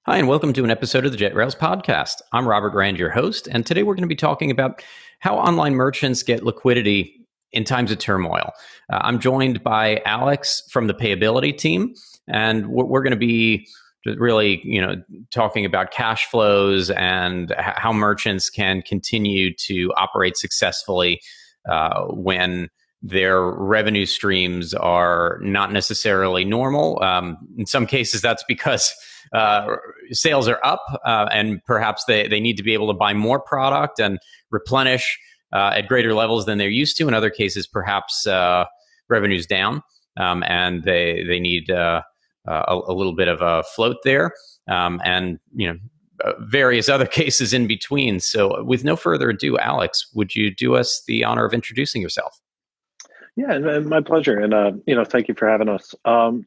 Hi, and welcome to an episode of the Jet Rails podcast. I'm Robert Rand, your host, and today we're going to be talking about how online merchants get liquidity in times of turmoil. I'm joined by Alex from the PayAbility team, and we're going to be really, talking about cash flows and how merchants can continue to operate successfully when their revenue streams are not necessarily normal. In some cases, that's because sales are up and perhaps they need to be able to buy more product and replenish at greater levels than they're used to. In other cases, perhaps revenue's down and they need a little bit of a float there. And, various other cases in between. So with no further ado, Alex, would you do us the honor of introducing yourself? Yeah, and my pleasure. And, thank you for having us.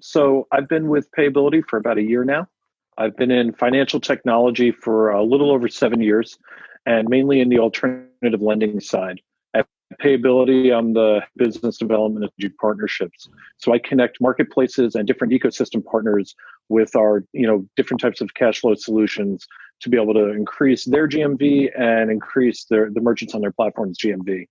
So I've been with PayAbility for about a year now. I've been in financial technology for a little over 7 years, and mainly in the alternative lending side. At PayAbility, I'm the business development and strategic partnerships. So I connect marketplaces and different ecosystem partners with our, different types of cash flow solutions to be able to increase their GMV and increase the merchants on their platform's GMV.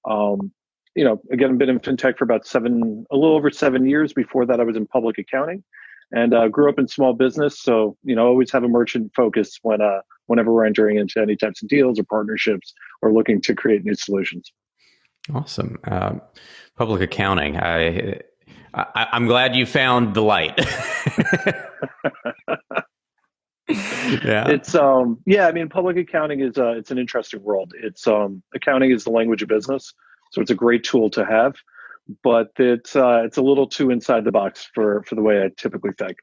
Again, I've been in fintech for about a little over 7 years. Before that, I was in public accounting and grew up in small business. So, always have a merchant focus whenever we're entering into any types of deals or partnerships or looking to create new solutions. Awesome. Public accounting. I'm glad you found the light. Yeah. It's public accounting is it's an interesting world. It's accounting is the language of business. So it's a great tool to have, but it's a little too inside the box for the way I typically think.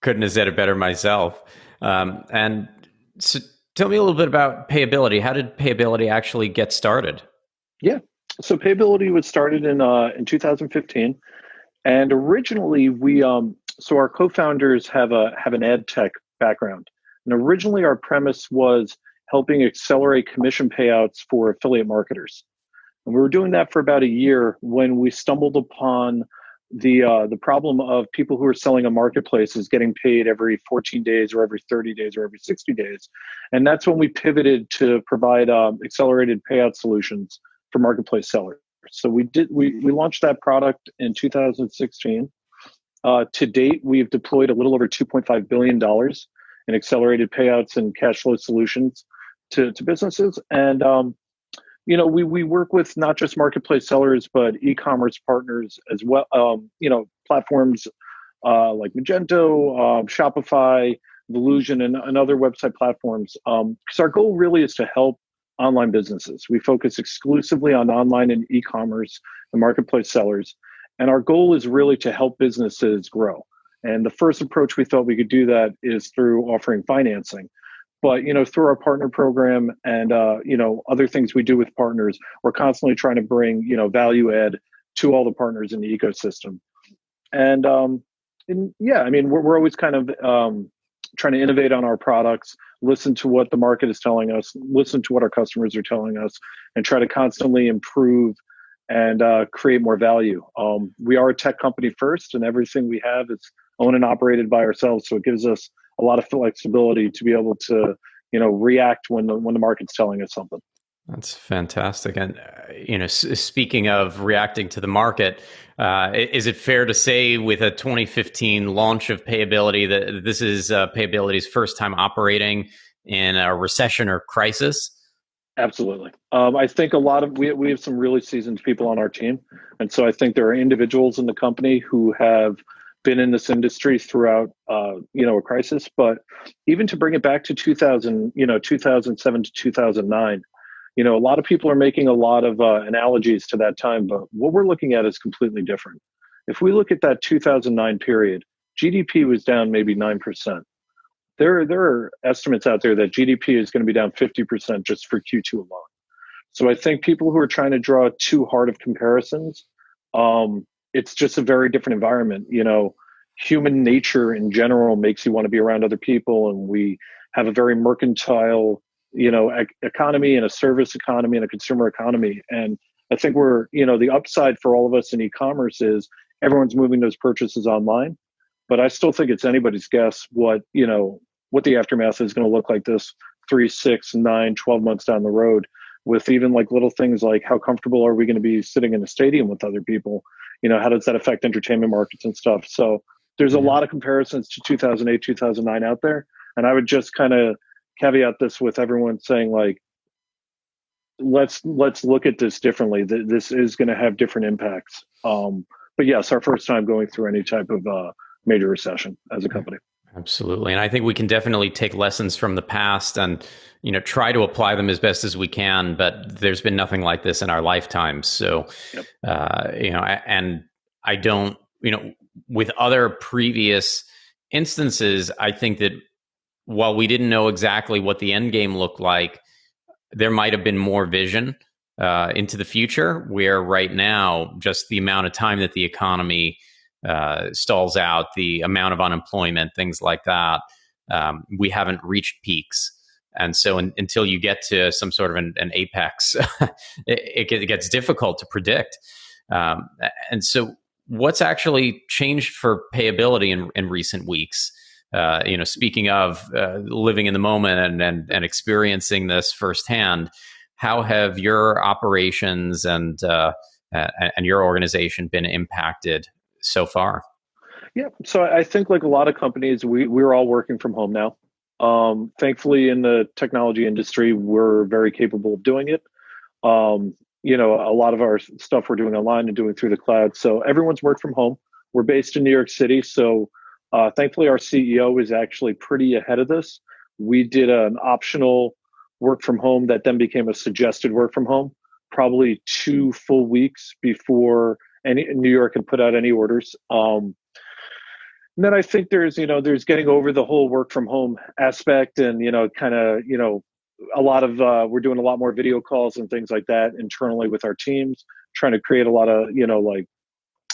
Couldn't have said it better myself. And so tell me a little bit about PayAbility. How did PayAbility actually get started? Yeah, so PayAbility was started in 2015, and originally so our co-founders have an ad tech background, and originally our premise was helping accelerate commission payouts for affiliate marketers. And we were doing that for about a year when we stumbled upon the problem of people who are selling on marketplaces getting paid every 14 days or every 30 days or every 60 days. And that's when we pivoted to provide accelerated payout solutions for marketplace sellers. So we launched that product in 2016. To date, we've deployed a little over $2.5 billion in accelerated payouts and cash flow solutions to businesses. And we work with not just marketplace sellers, but eCommerce partners as well. Platforms like Magento, Shopify, Volusion, and other website platforms. Because our goal really is to help online businesses. We focus exclusively on online and e-commerce and marketplace sellers. And our goal is really to help businesses grow. And the first approach we thought we could do that is through offering financing. But, through our partner program and, other things we do with partners, we're constantly trying to bring, value add to all the partners in the ecosystem. We're always kind of trying to innovate on our products, listen to what the market is telling us, listen to what our customers are telling us, and try to constantly improve and create more value. We are a tech company first, and everything we have is owned and operated by ourselves. So it gives us a lot of flexibility to be able to, react when the market's telling us something. That's fantastic. And, speaking of reacting to the market, is it fair to say with a 2015 launch of PayAbility that this is PayAbility's first time operating in a recession or crisis? Absolutely. I think we have some really seasoned people on our team. And so I think there are individuals in the company who have been in this industry throughout, a crisis. But even to bring it back to 2007 to 2009, a lot of people are making a lot of analogies to that time. But what we're looking at is completely different. If we look at that 2009 period, GDP was down maybe 9%. There are estimates out there that GDP is going to be down 50% just for Q2 alone. So I think people who are trying to draw too hard of comparisons, it's just a very different environment. Human nature in general makes you want to be around other people, and we have a very mercantile, economy and a service economy and a consumer economy. And I think the upside for all of us in e-commerce is everyone's moving those purchases online. But I still think it's anybody's guess what, what the aftermath is going to look like this 3, 6, 9, 12 months down the road, with even like little things like how comfortable are we going to be sitting in a stadium with other people? How does that affect entertainment markets and stuff? So there's a lot of comparisons to 2008, 2009 out there. And I would just kind of caveat this with everyone saying, like, let's look at this differently. This is going to have different impacts. But yes, our first time going through any type of major recession as a company. Absolutely. And I think we can definitely take lessons from the past and, try to apply them as best as we can. But there's been nothing like this in our lifetimes. So, Yep. And I don't, with other previous instances, I think that while we didn't know exactly what the end game looked like, there might have been more vision into the future, where right now, just the amount of time that the economy stalls out, the amount of unemployment, things like that, we haven't reached peaks. And so until you get to some sort of an apex, it gets difficult to predict. And so what's actually changed for PayAbility in recent weeks? Speaking of living in the moment and experiencing this firsthand, how have your operations and your organization been impacted so far? Yeah, so I think like a lot of companies, we're all working from home now. Thankfully, in the technology industry, we're very capable of doing it. A lot of our stuff we're doing online and doing through the cloud. So everyone's worked from home. We're based in New York City. So thankfully, our CEO is actually pretty ahead of this. We did an optional work from home that then became a suggested work from home, probably 2 full weeks before New York had put out any orders. And then I think there's getting over the whole work from home aspect, and a lot of we're doing a lot more video calls and things like that internally with our teams, trying to create a lot of like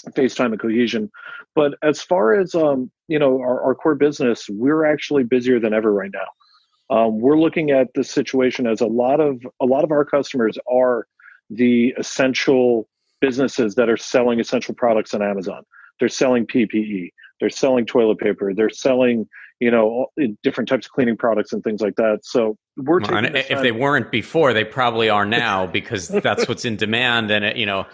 FaceTime and cohesion. But as far as our core business, we're actually busier than ever right now. We're looking at the situation as a lot of our customers are the essential businesses that are selling essential products on Amazon. They're selling PPE. They're selling toilet paper. They're selling, different types of cleaning products and things like that. So we're taking if they weren't before, they probably are now, because that's what's in demand. And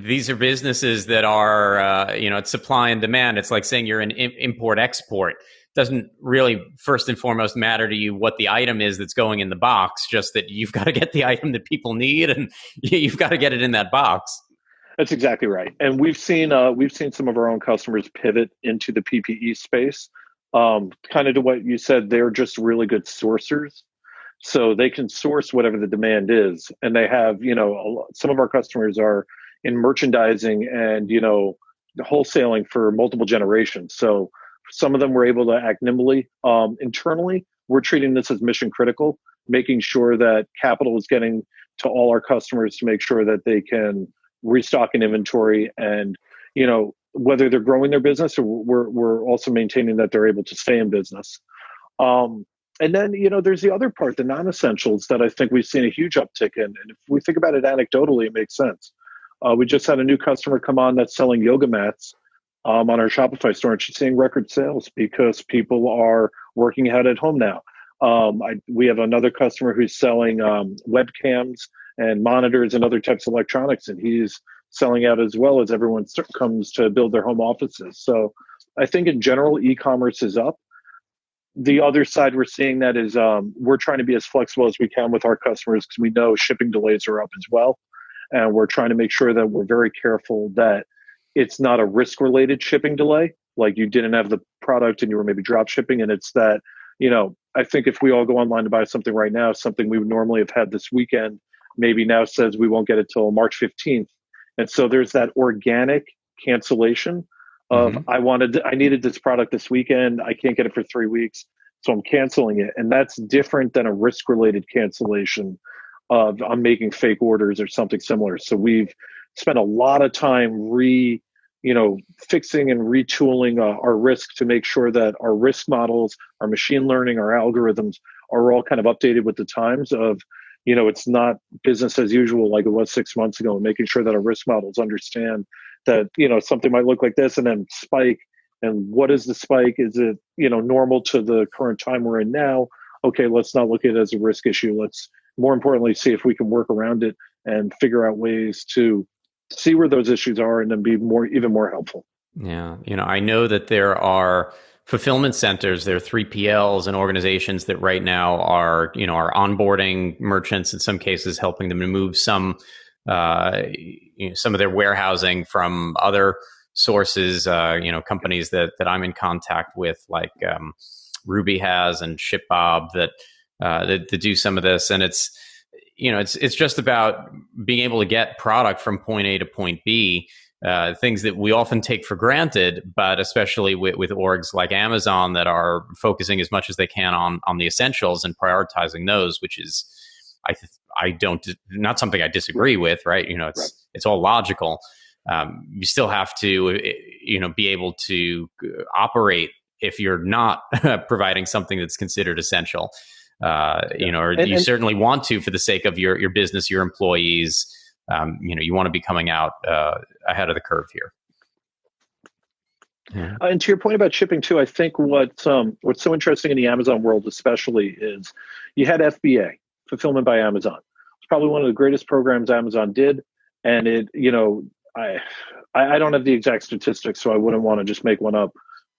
these are businesses that are, it's supply and demand. It's like saying you're an import export. Doesn't really first and foremost matter to you what the item is that's going in the box, just that you've got to get the item that people need, and you've got to get it in that box. That's exactly right. And we've seen some of our own customers pivot into the PPE space. Kind of to what you said, they're just really good sourcers. So they can source whatever the demand is. And they have, some of our customers are in merchandising and, wholesaling for multiple generations. So some of them were able to act nimbly. Internally, we're treating this as mission critical, making sure that capital is getting to all our customers to make sure that they can restock an inventory, and whether they're growing their business, or we're also maintaining that they're able to stay in business. And then there's the other part, the non-essentials, that I think we've seen a huge uptick in. And if we think about it anecdotally, it makes sense. We just had a new customer come on that's selling yoga mats on our Shopify store, and she's seeing record sales because people are working out at home now. We have another customer who's selling webcams and monitors and other types of electronics, and he's selling out as well as everyone comes to build their home offices. So I think in general, e-commerce is up. The other side we're seeing that is we're trying to be as flexible as we can with our customers, because we know shipping delays are up as well. And we're trying to make sure that we're very careful that it's not a risk-related shipping delay, like you didn't have the product and you were maybe drop shipping. And it's that, I think if we all go online to buy something right now, something we would normally have had this weekend, maybe now says we won't get it till March 15th. And so there's that organic cancellation of I needed this product this weekend. I can't get it for 3 weeks, so I'm canceling it. And that's different than a risk-related cancellation of I'm making fake orders or something similar. So we've spent a lot of time fixing and retooling our risk to make sure that our risk models, our machine learning, our algorithms are all kind of updated with the times of, it's not business as usual like it was 6 months ago, and making sure that our risk models understand that, something might look like this and then spike And what is the spike? Is it, normal to the current time we're in now? Okay, let's not look at it as a risk issue. Let's more importantly see if we can work around it and figure out ways to see where those issues are and then be even more helpful. Yeah. I know that there are fulfillment centers, there are 3PLs and organizations that right now are onboarding merchants, in some cases helping them to move some of their warehousing from other sources, companies that I'm in contact with, like Ruby has and ShipBob that do some of this. And it's just about being able to get product from point A to point B. Things that we often take for granted, but especially with orgs like Amazon that are focusing as much as they can on the essentials and prioritizing those, which is, not something I disagree with, right? It's all logical. You still have to, be able to operate if you're not providing something that's considered essential. Or you certainly want to for the sake of your business, your employees. You want to be coming out ahead of the curve here. Yeah. And to your point about shipping too, I think what's so interesting in the Amazon world, especially, is you had FBA, Fulfillment by Amazon. It's probably one of the greatest programs Amazon did, and it, I don't have the exact statistics, so I wouldn't want to just make one up.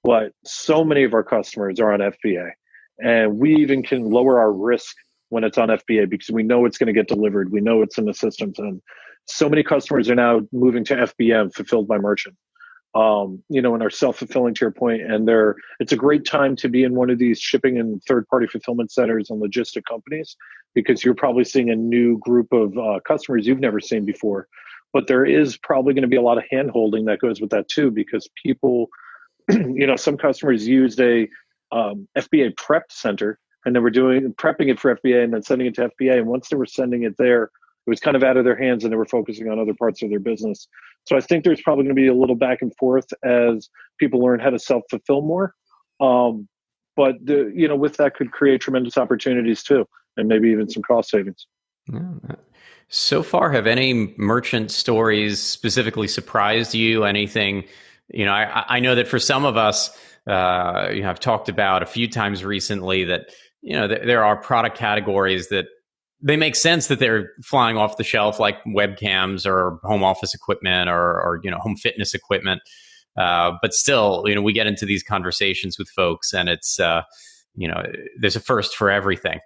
But so many of our customers are on FBA, and we even can lower our risk when it's on FBA because we know it's going to get delivered. We know it's in the systems. And so many customers are now moving to FBM, fulfilled by merchant, and are self-fulfilling, to your point. And it's a great time to be in one of these shipping and third-party fulfillment centers and logistic companies because you're probably seeing a new group of customers you've never seen before. But there is probably going to be a lot of hand-holding that goes with that too, because people, some customers used a FBA prep center, and they were prepping it for FBA and then sending it to FBA. And once they were sending it there, it was kind of out of their hands and they were focusing on other parts of their business. So I think there's probably going to be a little back and forth as people learn how to self-fulfill more. But with that could create tremendous opportunities too, and maybe even some cost savings. Yeah. So far, have any merchant stories specifically surprised you? Anything, I know that for some of us, I've talked about a few times recently that, there are product categories that they make sense that they're flying off the shelf, like webcams or home office equipment or home fitness equipment. But still, we get into these conversations with folks and it's, there's a first for everything.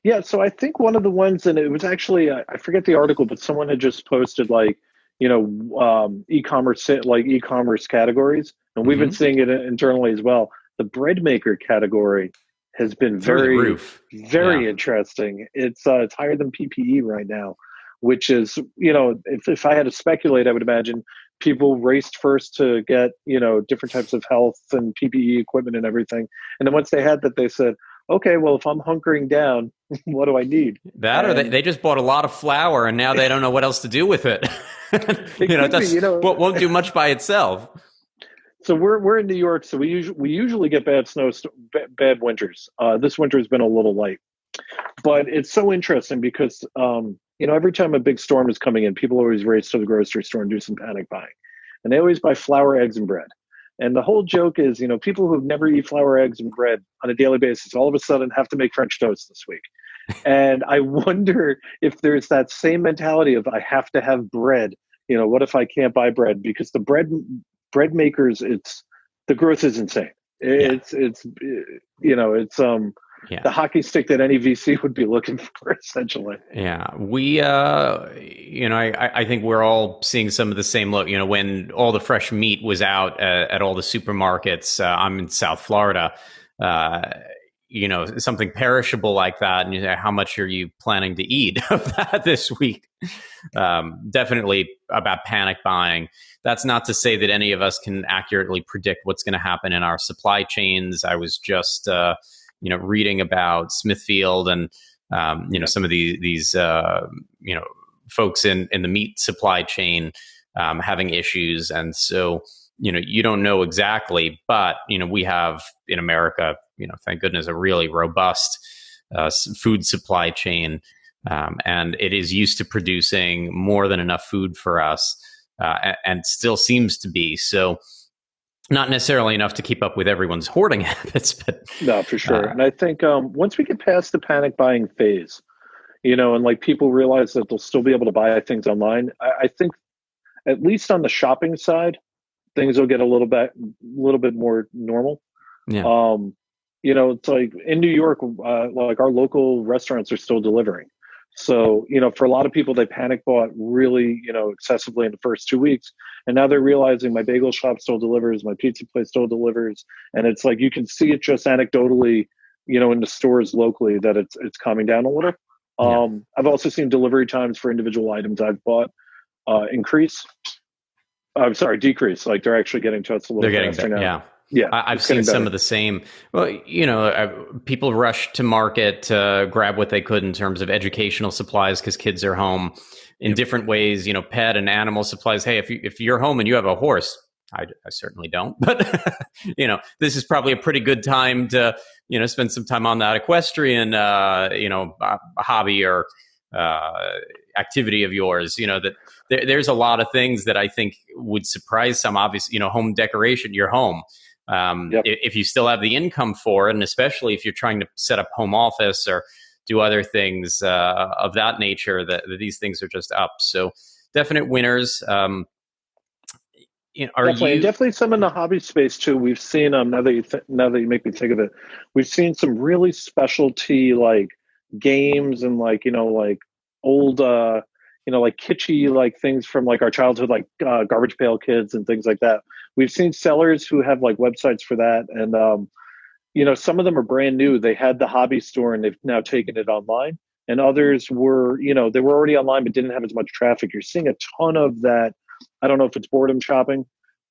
Yeah. So I think one of the ones, and it was actually, I forget the article, but someone had just posted e-commerce categories. And we've been seeing it internally as well. The Breadmaker category has been very interesting. It's higher than PPE right now, which is, if I had to speculate, I would imagine people raced first to get, different types of health and PPE equipment and everything. And then once they had that, they said, okay, well, if I'm hunkering down, what do I need? Or they just bought a lot of flour and now they don't know what else to do with it. Won't do much by itself. So we're in New York, so we usually get bad bad winters. This winter has been a little light, but it's so interesting because every time a big storm is coming in, people always race to the grocery store and do some panic buying, and they always buy flour, eggs, and bread. And the whole joke is, people who never eat flour, eggs, and bread on a daily basis all of a sudden have to make French toast this week. And I wonder if there's that same mentality of I have to have bread. What if I can't buy bread? Because the bread makers, the growth is insane. It's the hockey stick that any VC would be looking for, essentially. Yeah, we I think we're all seeing some of the same look. When all the fresh meat was out at all the supermarkets, I'm in South Florida. Something perishable like that, and how much are you planning to eat of that this week? Definitely about panic buying. That's not to say that any of us can accurately predict what's going to happen in our supply chains. I was just, reading about Smithfield and, some of these folks in the meat supply chain having issues. And so, you don't know exactly, but, we have in America, thank goodness, a really robust food supply chain. And it is used to producing more than enough food for us, and still seems to be. So, Not necessarily enough to keep up with everyone's hoarding habits, but No, for sure. And I think once we get past the panic buying phase, and like people realize that they'll still be able to buy things online, I think at least on the shopping side, things will get a little bit more normal. yeah, It's like in New York, like our local restaurants are still delivering. So, for a lot of people, they panic bought really, excessively in the first 2 weeks. And now they're realizing my bagel shop still delivers, my pizza place still delivers. And it's like you can see it just anecdotally, in the stores locally that it's calming down a little. yeah. I've also seen delivery times for individual items I've bought increase. I'm sorry, decrease. Like they're actually getting to us a little They're getting faster better. now. Yeah. Yeah, I've it's getting seen some better. of the same. Well, people rush to market to grab what they could in terms of educational supplies because kids are home in different ways. Pet and animal supplies. Hey, if you're home and you have a horse, I certainly don't, but this is probably a pretty good time to spend some time on that equestrian hobby or activity of yours. That there's a lot of things that I think would surprise some. Obviously, home decoration, your home. Yep. If you still have the income for it, and especially if you're trying to set up home office or do other things of that nature, that these things are just up. So definite winners. Are Definitely, and you? definitely some in the hobby space too. We've seen now that you make me think of it, we've seen some really specialty like games and like like old like kitschy like things from like our childhood, like Garbage Pail Kids and things like that. We've seen sellers who have like websites for that, and some of them are brand new. They had the hobby store and they've now taken it online, and others were they were already online but didn't have as much traffic. You're seeing a ton of that. I don't know if it's boredom shopping,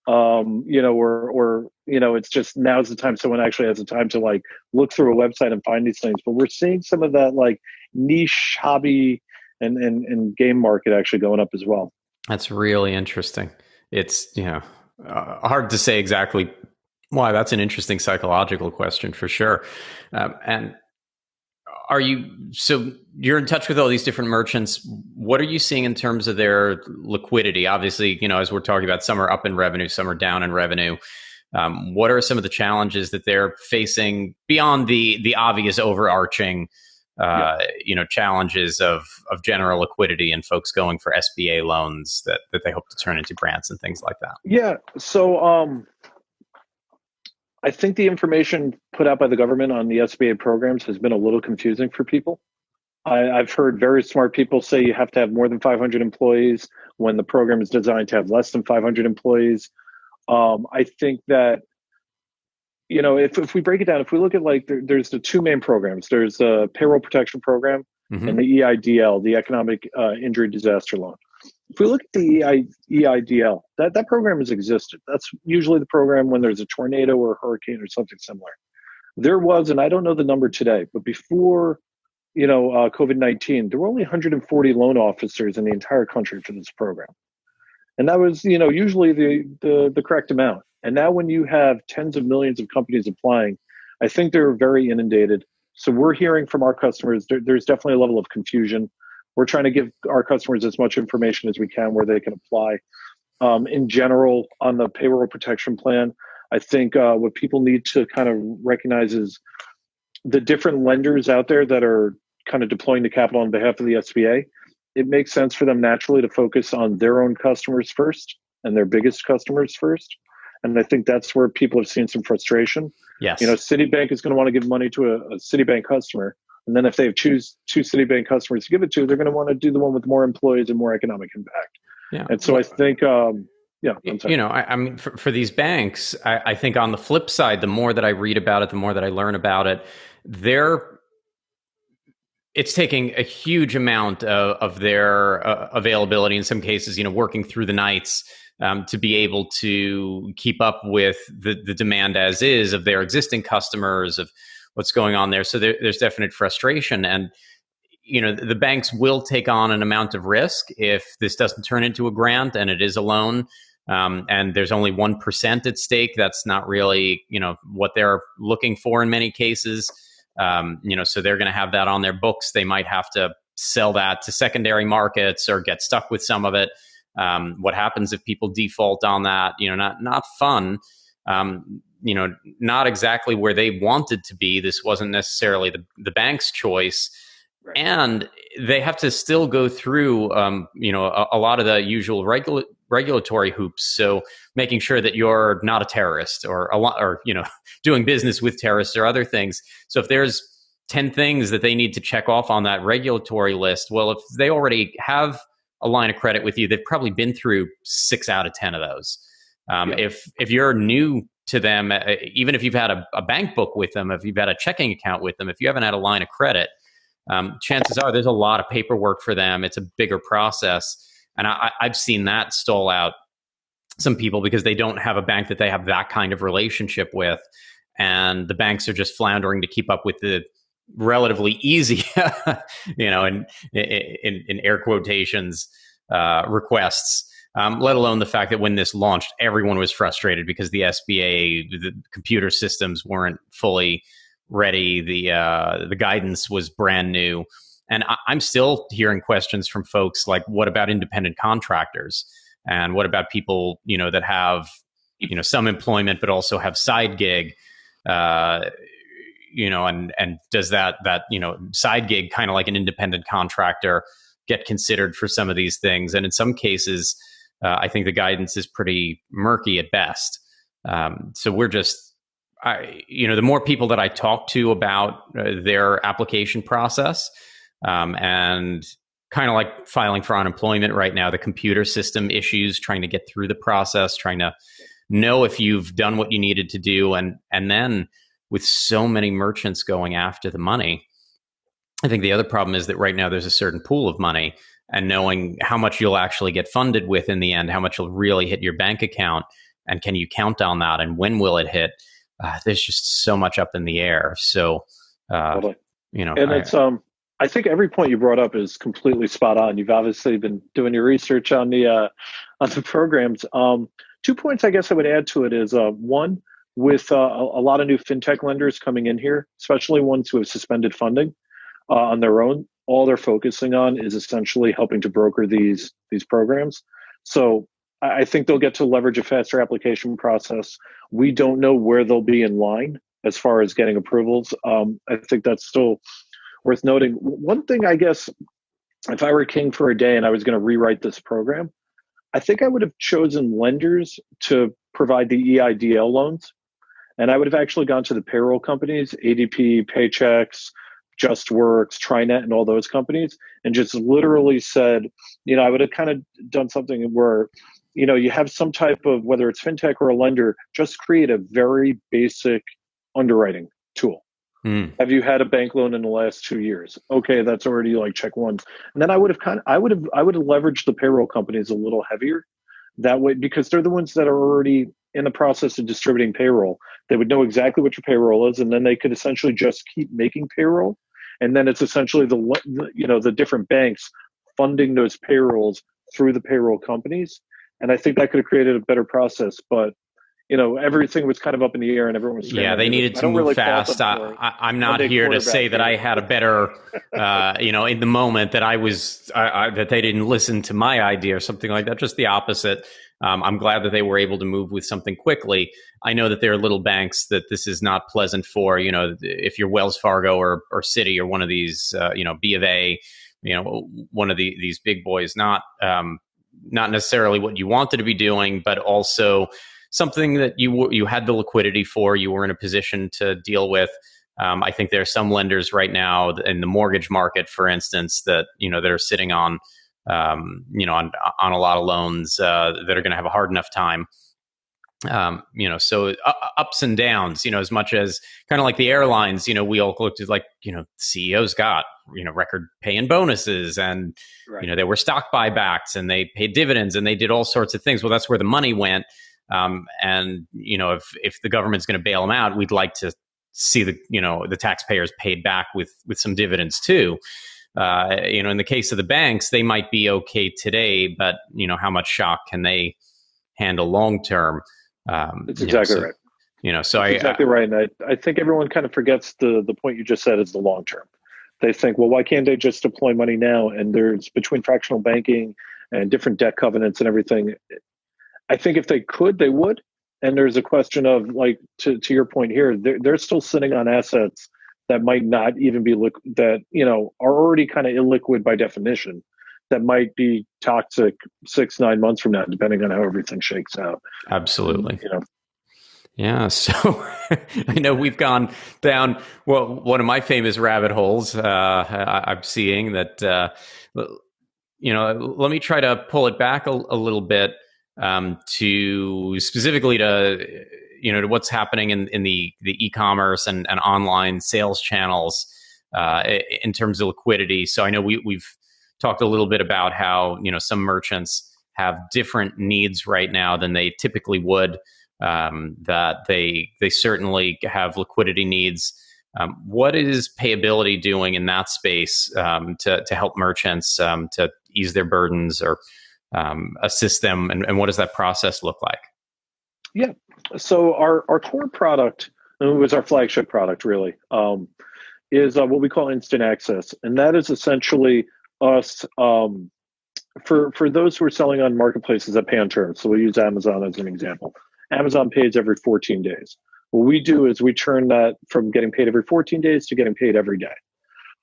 or it's just now's the time someone actually has the time to like look through a website and find these things. But we're seeing some of that like niche hobby and game market actually going up as well. That's really interesting. It's hard to say exactly why. That's an interesting psychological question for sure. And are you so you're in touch with all these different merchants? What are you seeing in terms of their liquidity? Obviously, as we're talking about, some are up in revenue, some are down in revenue. What are some of the challenges that they're facing beyond the obvious overarching challenges of general liquidity and folks going for SBA loans that they hope to turn into grants and things like that? Yeah. So I think the information put out by the government on the SBA programs has been a little confusing for people. I've heard very smart people say you have to have more than 500 employees when the program is designed to have less than 500 employees. I think that, if we break it down, if we look at like, there's the two main programs. There's the payroll protection program and the EIDL, the economic injury disaster loan. If we look at the EIDL, that program has existed. That's usually the program when there's a tornado or a hurricane or something similar. There was, and I don't know the number today, but before COVID-19, there were only 140 loan officers in the entire country for this program. And that was, usually the correct amount. And now when you have tens of millions of companies applying, I think they're very inundated. So we're hearing from our customers, there's definitely a level of confusion. We're trying to give our customers as much information as we can where they can apply. In general, on the payroll protection plan, I think what people need to kind of recognize is the different lenders out there that are kind of deploying the capital on behalf of the SBA. It makes sense for them naturally to focus on their own customers first and their biggest customers first. And I think that's where people have seen some frustration. Yes. Citibank is going to want to give money to a Citibank customer. And then if they choose two Citibank customers to give it to, they're going to want to do the one with more employees and more economic impact. Yeah. And so I think, I'm sorry. I mean, for these banks, I think on the flip side, the more that I read about it, the more that I learn about it, it's taking a huge amount of their availability, in some cases, working through the nights to be able to keep up with the demand as is of their existing customers, of what's going on there. So there's definite frustration. And, the banks will take on an amount of risk if this doesn't turn into a grant and it is a loan. And there's only 1% at stake. That's not really, what they're looking for in many cases. So they're going to have that on their books. They might have to sell that to secondary markets or get stuck with some of it. What happens if people default on that? Not fun. not exactly where they wanted to be. This wasn't necessarily the bank's choice. Right. And they have to still go through, a lot of the usual regulatory hoops. So making sure that you're not a terrorist or doing business with terrorists or other things. So if there's 10 things that they need to check off on that regulatory list, well, if they already have a line of credit with you, they've probably been through 6 out of 10 of those. If you're new to them, even if you've had a bank book with them, if you've had a checking account with them, if you haven't had a line of credit, chances are there's a lot of paperwork for them. It's a bigger process. And I've seen that stall out some people because they don't have a bank that they have that kind of relationship with. And the banks are just floundering to keep up with the relatively easy, in air quotations, requests. Let alone the fact that when this launched, everyone was frustrated because the SBA, the computer systems weren't fully ready. The guidance was brand new. And I'm still hearing questions from folks like, what about independent contractors? And what about people, that have, some employment, but also have side gig, and does that side gig, kind of like an independent contractor, get considered for some of these things? And in some cases, I think the guidance is pretty murky at best. So we're just, the more people that I talk to about their application process, and kind of like filing for unemployment right now, the computer system issues, trying to get through the process, trying to know if you've done what you needed to do. And then with so many merchants going after the money, I think the other problem is that right now there's a certain pool of money, and knowing how much you'll actually get funded with in the end, how much will really hit your bank account, and can you count on that, and when will it hit? There's just so much up in the air. So, totally. And I think every point you brought up is completely spot on. You've obviously been doing your research on the programs. 2 points I guess I would add to it is one, with a lot of new fintech lenders coming in here, especially ones who have suspended funding on their own. All they're focusing on is essentially helping to broker these programs. So I think they'll get to leverage a faster application process. We don't know where they'll be in line as far as getting approvals. I think that's still worth noting. One thing, I guess, if I were king for a day and I was going to rewrite this program, I think I would have chosen lenders to provide the EIDL loans. And I would have actually gone to the payroll companies, ADP, Paychex, JustWorks, TriNet, and all those companies, and just literally said, I would have kind of done something where, you have some type of, whether it's fintech or a lender, just create a very basic underwriting tool. Have you had a bank loan in the last 2 years? Okay, that's already like check one. And then I would have leveraged the payroll companies a little heavier that way, because they're the ones that are already in the process of distributing payroll. They would know exactly what your payroll is, and then they could essentially just keep making payroll. And then it's essentially the different banks funding those payrolls through the payroll companies. And I think that could have created a better process, but everything was kind of up in the air and everyone was they needed to move fast. I'm not here to say that I had a better, in the moment that I was, that they didn't listen to my idea or something like that. Just the opposite. I'm glad that they were able to move with something quickly. I know that there are little banks that this is not pleasant for, if you're Wells Fargo or Citi or one of these, B of A, one of these big boys, not necessarily what you wanted to be doing, but also something that you had the liquidity for, you were in a position to deal with. I think there are some lenders right now in the mortgage market, for instance, that that are sitting on on a lot of loans that are going to have a hard enough time. So ups and downs. As much as kind of like the airlines. We all looked at like CEOs got record pay and bonuses, and right. There were stock buybacks, and they paid dividends, and they did all sorts of things. Well, that's where the money went. And if the government's going to bail them out, we'd like to see the taxpayers paid back with some dividends too. In the case of the banks, they might be okay today, but how much shock can they handle long term? That's exactly right. Exactly right. And I think everyone kind of forgets the point you just said is the long term. They think, well, why can't they just deploy money now? And there's between fractional banking and different debt covenants and everything. I think if they could, they would. And there's a question of, like, to your point here, they're still sitting on assets that might not even be that, are already kind of illiquid by definition, that might be toxic 6-9 months from now, depending on how everything shakes out. Absolutely. And, yeah. So I know we've gone down, well, one of my famous rabbit holes. I'm seeing that, let me try to pull it back a little bit, to specifically to what's happening in the e-commerce and online sales channels, in terms of liquidity. So I know we've talked a little bit about how, some merchants have different needs right now than they typically would. That they certainly have liquidity needs. What is PayAbility doing in that space, to help merchants, to ease their burdens or assist them, and what does that process look like? Yeah, so our core product, and it was our flagship product really, is what we call instant access, and that is essentially us, for those who are selling on marketplaces that pay on terms. So we'll use Amazon as an example. Amazon pays every 14 days. What we do is we turn that from getting paid every 14 days to getting paid every day.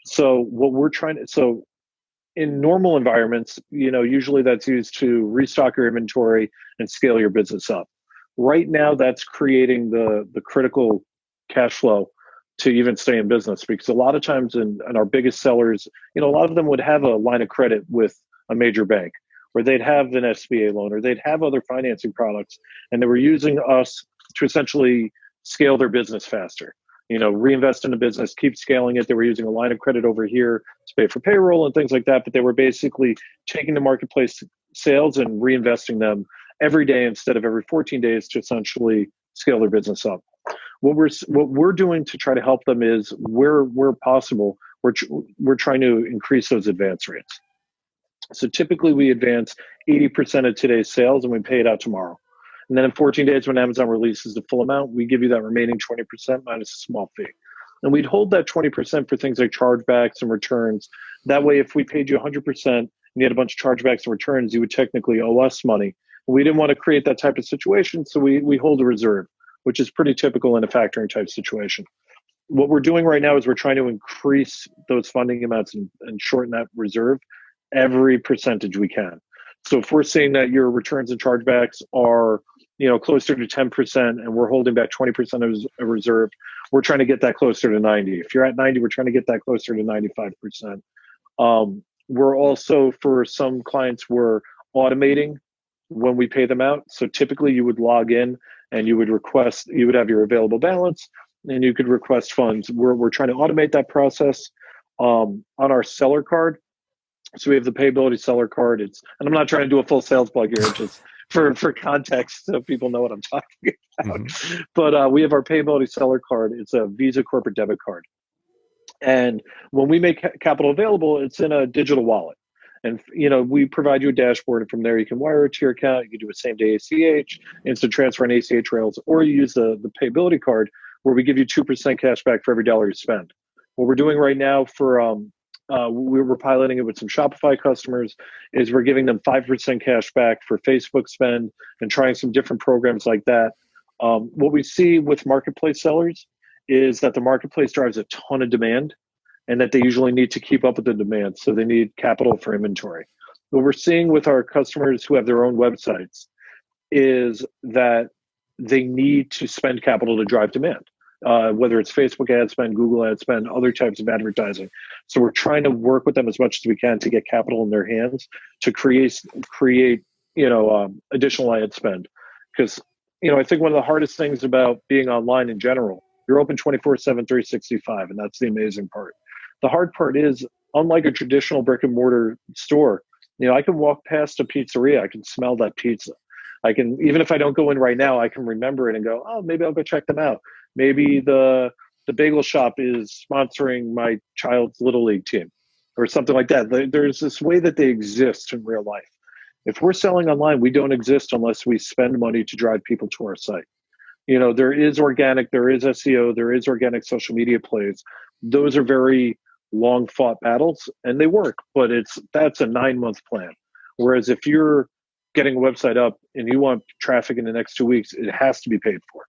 So what we're so in normal environments, usually that's used to restock your inventory and scale your business up. Right now, that's creating the critical cash flow to even stay in business, because a lot of times in our biggest sellers, a lot of them would have a line of credit with a major bank, or they'd have an SBA loan, or they'd have other financing products, and they were using us to essentially scale their business faster. Reinvest in the business, keep scaling it. They were using a line of credit over here to pay for payroll and things like that, but they were basically taking the marketplace sales and reinvesting them every day instead of every 14 days to essentially scale their business up. What we're doing to try to help them is, where possible, we're trying to increase those advance rates. So typically we advance 80% of today's sales and we pay it out tomorrow. And then in 14 days, when Amazon releases the full amount, we give you that remaining 20% minus a small fee. And we'd hold that 20% for things like chargebacks and returns. That way, if we paid you 100% and you had a bunch of chargebacks and returns, you would technically owe us money. We didn't want to create that type of situation, so we hold a reserve, which is pretty typical in a factoring type situation. What we're doing right now is we're trying to increase those funding amounts and shorten that reserve every percentage we can. So if we're seeing that your returns and chargebacks are, closer to 10%, and we're holding back 20% of a reserve, we're trying to get that closer to 90. If you're at 90, we're trying to get that closer to 95%. We're also, for some clients, we're automating when we pay them out. So typically you would log in and you would have your available balance and you could request funds. We're trying to automate that process on our seller card. So we have the PayAbility seller card. And I'm not trying to do a full sales plug here, just for context, so people know what I'm talking about. Mm-hmm. But we have our PayAbility seller card. It's a Visa corporate debit card. And when we make capital available, it's in a digital wallet. And, we provide you a dashboard, and from there you can wire it to your account. You can do a same-day ACH, instant transfer on ACH rails, or you use the PayAbility card, where we give you 2% cash back for every dollar you spend. What we're doing right now for we were piloting it with some Shopify customers, is we're giving them 5% cash back for Facebook spend and trying some different programs like that. What we see with marketplace sellers is that the marketplace drives a ton of demand, and that they usually need to keep up with the demand. So they need capital for inventory. What we're seeing with our customers who have their own websites is that they need to spend capital to drive demand. Whether it's Facebook ad spend, Google ad spend, other types of advertising. So we're trying to work with them as much as we can to get capital in their hands to create additional ad spend. Because, I think one of the hardest things about being online in general, you're open 24/7, 365, and that's the amazing part. The hard part is, unlike a traditional brick and mortar store, I can walk past a pizzeria, I can smell that pizza. I can, even if I don't go in right now, I can remember it and go, oh, maybe I'll go check them out. Maybe the bagel shop is sponsoring my child's Little League team or something like that. There's this way that they exist in real life. If we're selling online, we don't exist unless we spend money to drive people to our site. There is organic, there is SEO, there is organic social media plays. Those are very long fought battles and they work, but that's a 9-month plan. Whereas if you're getting a website up and you want traffic in the next 2 weeks, it has to be paid for.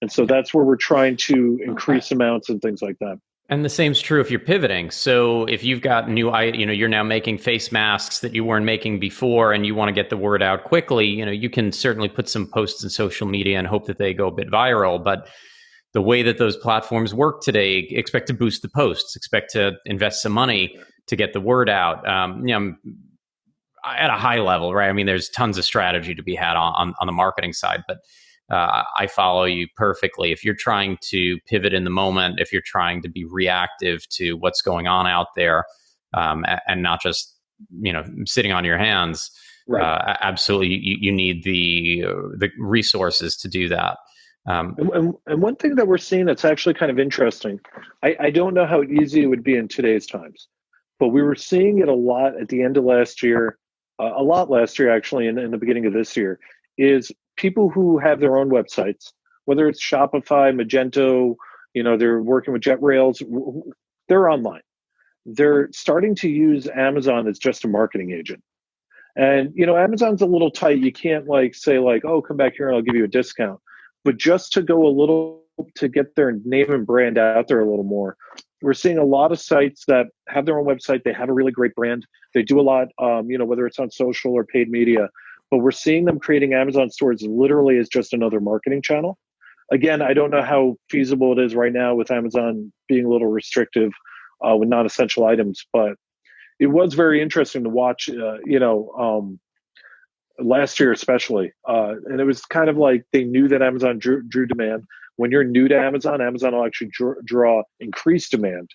And so that's where we're trying to increase amounts and things like that. And the same's true if you're pivoting. So if you've got you're now making face masks that you weren't making before and you want to get the word out quickly, you can certainly put some posts in social media and hope that they go a bit viral. But the way that those platforms work today, expect to boost the posts, expect to invest some money to get the word out. At a high level, right? I mean, there's tons of strategy to be had on the marketing side, but I follow you perfectly. If you're trying to pivot in the moment, if you're trying to be reactive to what's going on out there, and not just sitting on your hands, right. Absolutely, you need the resources to do that. And one thing that we're seeing that's actually kind of interesting, I don't know how easy it would be in today's times, but we were seeing it a lot at the end of last year, a lot last year actually, in the beginning of this year, is people who have their own websites, whether it's Shopify, Magento, they're working with JetRails, they're online. They're starting to use Amazon as just a marketing agent. And, Amazon's a little tight. You can't say oh, come back here and I'll give you a discount. But just to go a little, to get their name and brand out there a little more, we're seeing a lot of sites that have their own website. They have a really great brand. They do a lot, whether it's on social or paid media. But we're seeing them creating Amazon stores literally as just another marketing channel. Again, I don't know how feasible it is right now with Amazon being a little restrictive with non-essential items, but it was very interesting to watch, last year especially. And it was kind of like they knew that Amazon drew demand. When you're new to Amazon, Amazon will actually draw increased demand.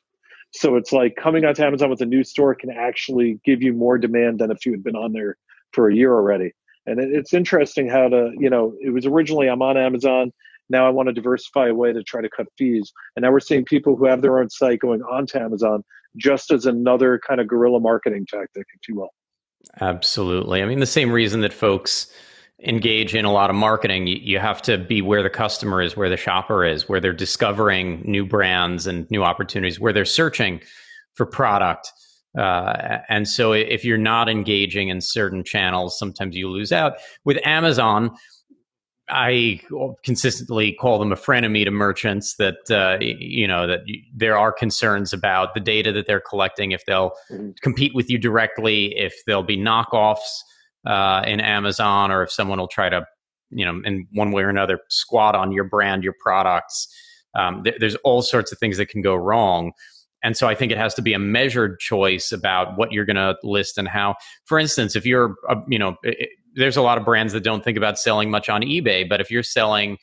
So it's like coming onto Amazon with a new store can actually give you more demand than if you had been on there for a year already. And it's interesting how it was originally I'm on Amazon. Now I want to diversify a way to try to cut fees. And now we're seeing people who have their own site going onto Amazon just as another kind of guerrilla marketing tactic, if you will. Absolutely. I mean, the same reason that folks engage in a lot of marketing, you have to be where the customer is, where the shopper is, where they're discovering new brands and new opportunities, where they're searching for product. And so if you're not engaging in certain channels, sometimes you lose out. With Amazon, I consistently call them a frenemy to merchants that, that there are concerns about the data that they're collecting, if they'll compete with you directly, if there'll be knockoffs in Amazon, or if someone will try to, in one way or another, squat on your brand, your products. There's all sorts of things that can go wrong. And so I think it has to be a measured choice about what you're going to list and how. For instance, if you're, there's a lot of brands that don't think about selling much on eBay, but if you're selling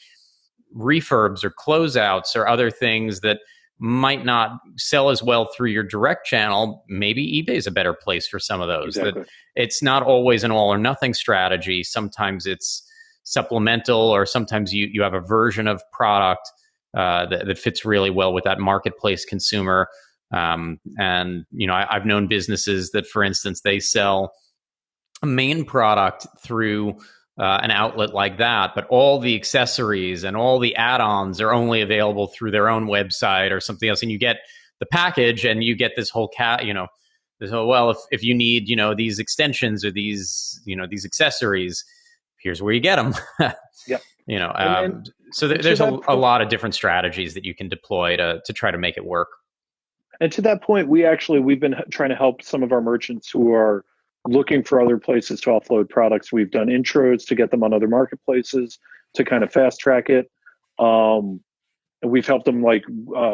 refurbs or closeouts or other things that might not sell as well through your direct channel, maybe eBay is a better place for some of those. Exactly. That it's not always an all or nothing strategy. Sometimes it's supplemental, or sometimes you have a version of product that fits really well with that marketplace consumer. I've known businesses that, for instance, they sell a main product through an outlet like that, but all the accessories and all the add-ons are only available through their own website or something else. And you get the package and you get this whole if you need, these extensions or these accessories, here's where you get them. Yep. So there's a lot of different strategies that you can deploy to try to make it work. And to that point, we've been trying to help some of our merchants who are looking for other places to offload products. We've done intros to get them on other marketplaces to kind of fast track it. And we've helped them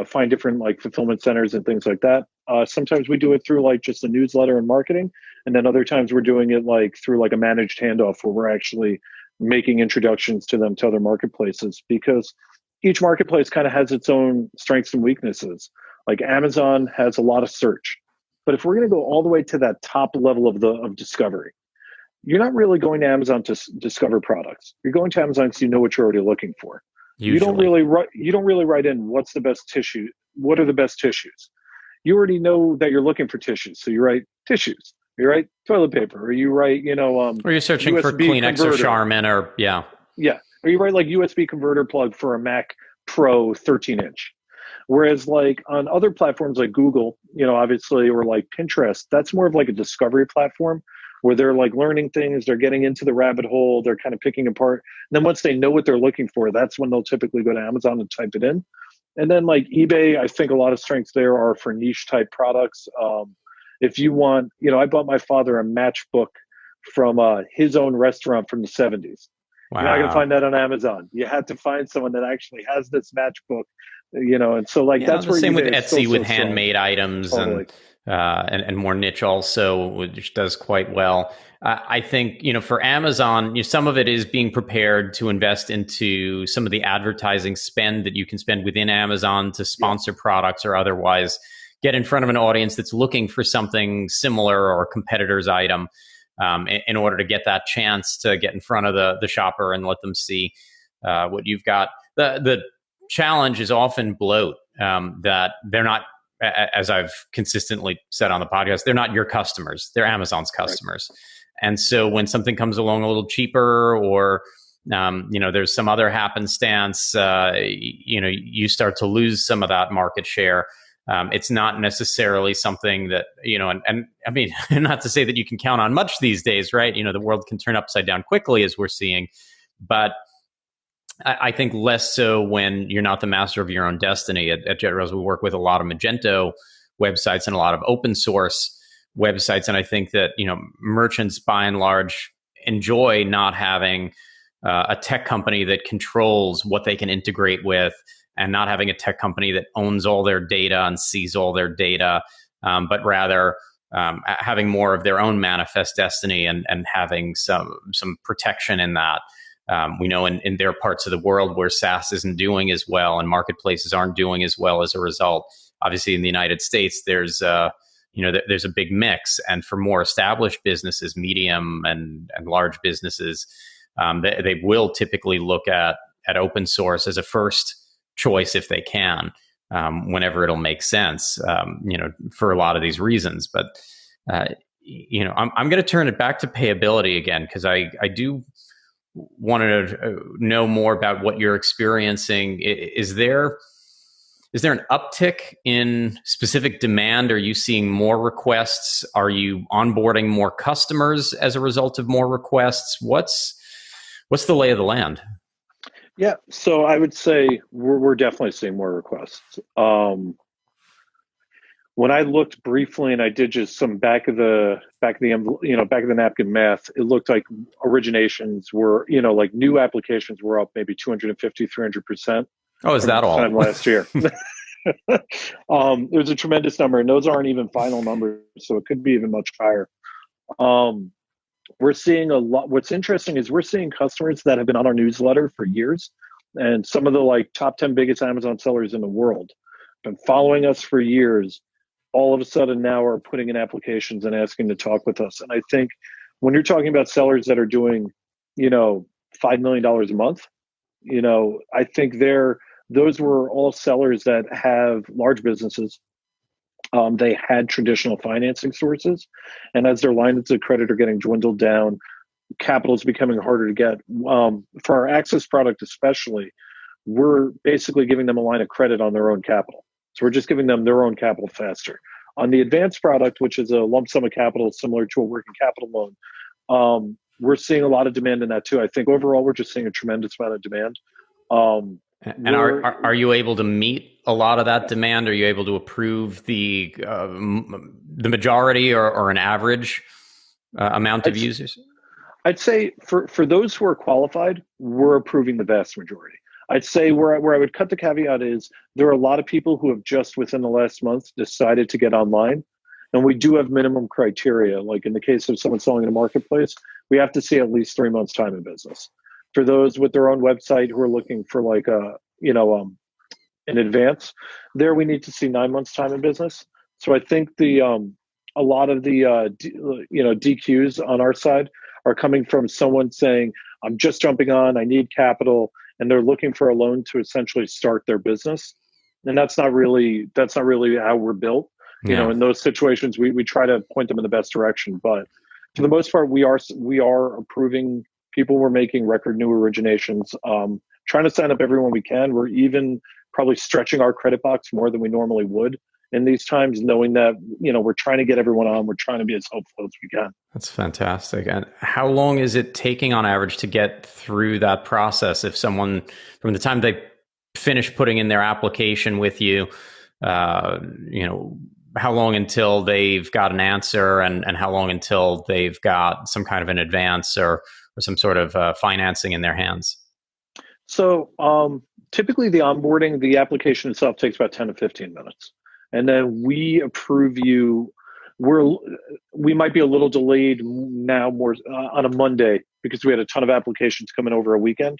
find different fulfillment centers and things like that. Sometimes we do it through just a newsletter and marketing. And then other times we're doing it through a managed handoff where we're actually making introductions to them to other marketplaces, because each marketplace kind of has its own strengths and weaknesses. Like Amazon has a lot of search. But if we're going to go all the way to that top level of discovery, you're not really going to Amazon to discover products. You're going to Amazon because you know what you're already looking for. Usually. You don't really write in what's the best tissue. What are the best tissues? You already know that you're looking for tissues, so you write tissues. You write toilet paper, or you write or you're searching USB for Kleenex converter. Or Charmin, or yeah, or you write USB converter plug for a Mac Pro 13-inch. Whereas on other platforms like Google, obviously, or Pinterest, that's more of a discovery platform where they're like learning things, they're getting into the rabbit hole, they're kind of picking apart. And then once they know what they're looking for, that's when they'll typically go to Amazon and type it in. And then like eBay, I think a lot of strengths there are for niche type products. If you want, I bought my father a matchbook from his own restaurant from the 70s. Wow. You're not going to find that on Amazon. You had to find someone that actually has this matchbook, and so like that's the where same eBay with is Etsy so with strong. handmade items Totally. and more niche also, which does quite well. I think, for Amazon, some of it is being prepared to invest into some of the advertising spend that you can spend within Amazon to sponsor products or otherwise get in front of an audience that's looking for something similar or a competitor's item, in order to get that chance to get in front of the shopper and let them see what you've got. The challenge is often bloat, that they're not, as I've consistently said on the podcast, they're not your customers. They're Amazon's customers. Right. And so when something comes along a little cheaper or, there's some other happenstance, you start to lose some of that market share. It's not necessarily something that, and I mean, not to say that you can count on much these days, right? The world can turn upside down quickly as we're seeing, but I think less so when you're not the master of your own destiny. At JetRails, we work with a lot of Magento websites and a lot of open source websites. And I think that, merchants by and large enjoy not having a tech company that controls what they can integrate with and not having a tech company that owns all their data and sees all their data, but rather having more of their own manifest destiny and having some protection in that. We know in their parts of the world where SaaS isn't doing as well and marketplaces aren't doing as well as a result. Obviously, in the United States, there's a big mix. And for more established businesses, medium and large businesses, they will typically look at open source as a first choice if they can, whenever it'll make sense, for a lot of these reasons. But, I'm going to turn it back to PayAbility again, because I do want to know more about what you're experiencing. Is there an uptick in specific demand? Are you seeing more requests? Are you onboarding more customers as a result of more requests? What's the lay of the land? Yeah, so I would say we're definitely seeing more requests. When I looked briefly and I did just some back of the napkin math, it looked like originations were, like new applications were up maybe 250, 300%. Oh, is that all? Time last year. There's a tremendous number, and those aren't even final numbers, so it could be even much higher. We're seeing a lot. What's interesting is we're seeing customers that have been on our newsletter for years, and some of the top 10 biggest Amazon sellers in the world been following us for years. All of a sudden now are putting in applications and asking to talk with us. And I think when you're talking about sellers that are doing, $5 million a month, I think those were all sellers that have large businesses. They had traditional financing sources. And as their lines of credit are getting dwindled down, capital is becoming harder to get. For our access product especially, we're basically giving them a line of credit on their own capital. So we're just giving them their own capital faster. On the advanced product, which is a lump sum of capital similar to a working capital loan, we're seeing a lot of demand in that too. I think overall we're just seeing a tremendous amount of demand. And are you able to meet a lot of that demand? Are you able to approve the majority or an average amount of users? I'd say for those who are qualified, we're approving the vast majority. I'd say where I would cut the caveat is there are a lot of people who have just within the last month decided to get online. And we do have minimum criteria. Like in the case of someone selling in a marketplace, we have to see at least 3 months time in business. For those with their own website who are looking for in advance, there we need to see 9 months time in business. So I think a lot of the DQs on our side are coming from someone saying, I'm just jumping on, I need capital, and they're looking for a loan to essentially start their business. And that's not really how we're built. Yeah. In those situations, we try to point them in the best direction. But for the most part, we are approving people. We're making record new originations, trying to sign up everyone we can. We're even probably stretching our credit box more than we normally would in these times, knowing that, we're trying to get everyone on, we're trying to be as hopeful as we can. That's fantastic. And how long is it taking on average to get through that process? If someone, from the time they finish putting in their application with you, how long until they've got an answer, and how long until they've got some kind of an advance or some sort of financing in their hands? So typically the onboarding, the application itself takes about 10 to 15 minutes. And then we approve you. We might be a little delayed now more on a Monday because we had a ton of applications coming over a weekend.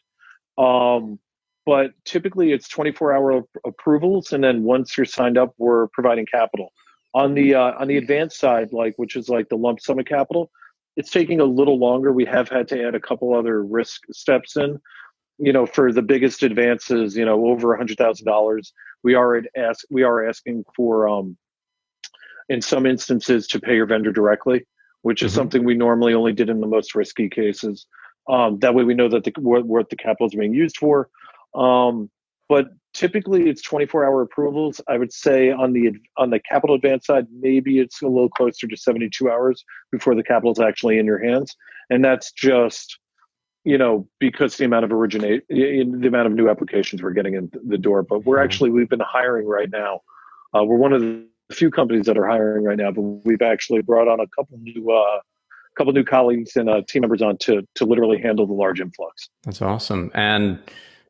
But typically it's 24-hour approvals. And then once you're signed up, we're providing capital. On the advanced side, which is like the lump sum of capital, it's taking a little longer. We have had to add a couple other risk steps in. For the biggest advances, over $100,000, we are asking for, in some instances, to pay your vendor directly, which is something we normally only did in the most risky cases. That way we know that what the capital is being used for. But typically it's 24-hour approvals. I would say on the capital advance side, maybe it's a little closer to 72 hours before the capital is actually in your hands. And that's just, because the amount of the amount of new applications we're getting in the door. But we've been hiring right now. We're one of the few companies that are hiring right now, but we've actually brought on a couple new colleagues and team members on to literally handle the large influx. That's awesome. And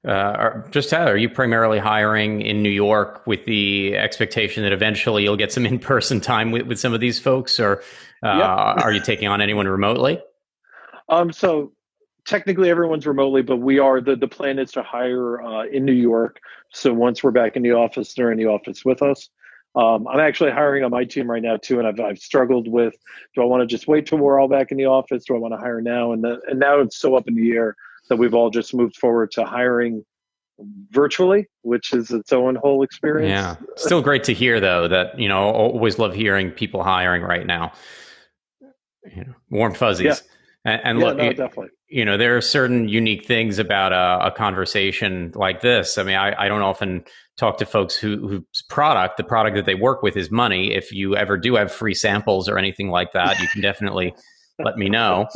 are you primarily hiring in New York with the expectation that eventually you'll get some in-person time with some of these folks, or are you taking on anyone remotely? So technically everyone's remotely, but we are, the plan is to hire in New York. So once we're back in the office, they're in the office with us. I'm actually hiring on my team right now too, and I've struggled with, do I want to just wait till we're all back in the office? Do I want to hire now? And now it's so up in the air that we've all just moved forward to hiring virtually, which is its own whole experience. Yeah, still great to hear though that always love hearing people hiring right now. Warm fuzzies. Yeah. And look, definitely. There are certain unique things about a conversation like this. I mean, I don't often talk to folks whose the product that they work with is money. If you ever do have free samples or anything like that, you can definitely let me know.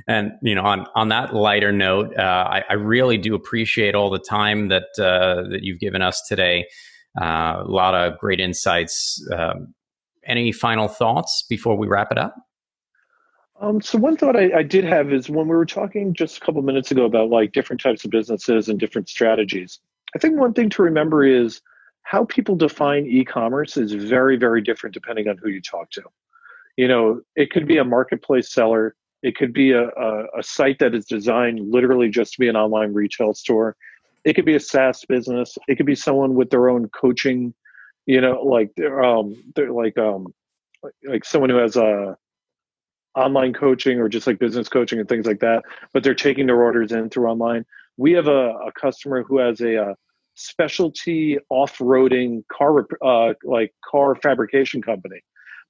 And on that lighter note, I really do appreciate all the time that you've given us today. A lot of great insights. Any final thoughts before we wrap it up? So one thought I did have is when we were talking just a couple minutes ago about different types of businesses and different strategies. I think one thing to remember is how people define e-commerce is very, very different depending on who you talk to. It could be a marketplace seller. It could be a site that is designed literally just to be an online retail store. It could be a SaaS business. It could be someone with their own coaching, like someone who has online coaching or just business coaching and things like that, but they're taking their orders in through online. We have a customer who has a specialty off-roading car fabrication company,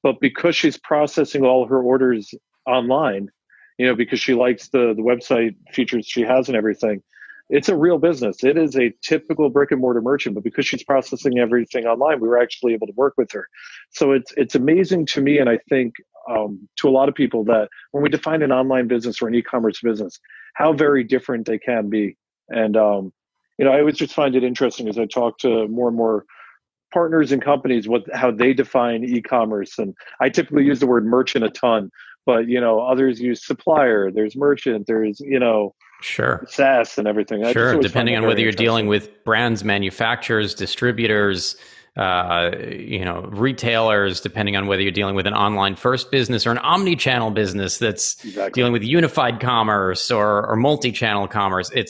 but because she's processing all her orders online, because she likes the website features she has and everything, it's a real business. It is a typical brick and mortar merchant, but because she's processing everything online, we were actually able to work with her. So it's amazing to me, and I think to a lot of people, that when we define an online business or an e-commerce business, how very different they can be. And I always just find it interesting as I talk to more and more partners and companies how they define e-commerce. And I typically use the word merchant a ton, but others use supplier. There's merchant. There's sure, SaaS and everything. Sure, depending on whether you're dealing with brands, manufacturers, distributors, retailers, depending on whether you're dealing with an online first business or an omni-channel business that's dealing with unified commerce or multi-channel commerce. It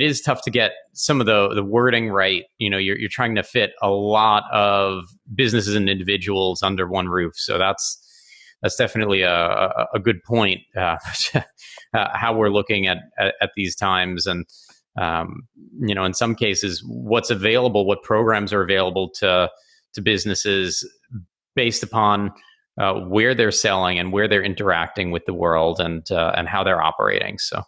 is tough to get some of the wording right. You're trying to fit a lot of businesses and individuals under one roof. So that's definitely a good point, how we're looking at these times. And in some cases, what's available, what programs are available to businesses based upon where they're selling and where they're interacting with the world and how they're operating. So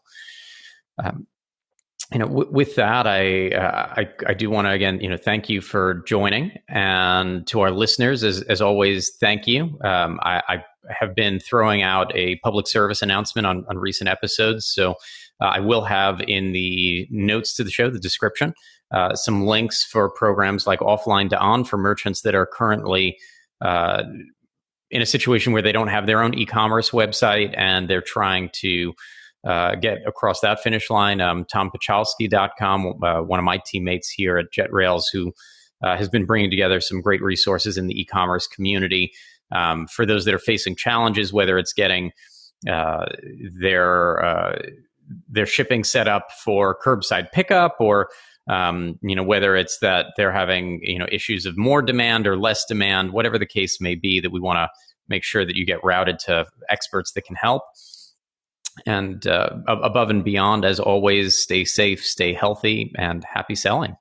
With that, I do want to again, thank you for joining, and to our listeners, as always, thank you. I have been throwing out a public service announcement on recent episodes, so I will have in the notes to the show, the description, some links for programs like Offline to On for merchants that are currently in a situation where they don't have their own e-commerce website and they're trying to get across that finish line. TomPachalski.com, one of my teammates here at JetRails, who has been bringing together some great resources in the e-commerce community for those that are facing challenges, whether it's getting their shipping set up for curbside pickup, or whether it's that they're having issues of more demand or less demand, whatever the case may be, that we want to make sure that you get routed to experts that can help. And above and beyond, as always, stay safe, stay healthy, and happy selling.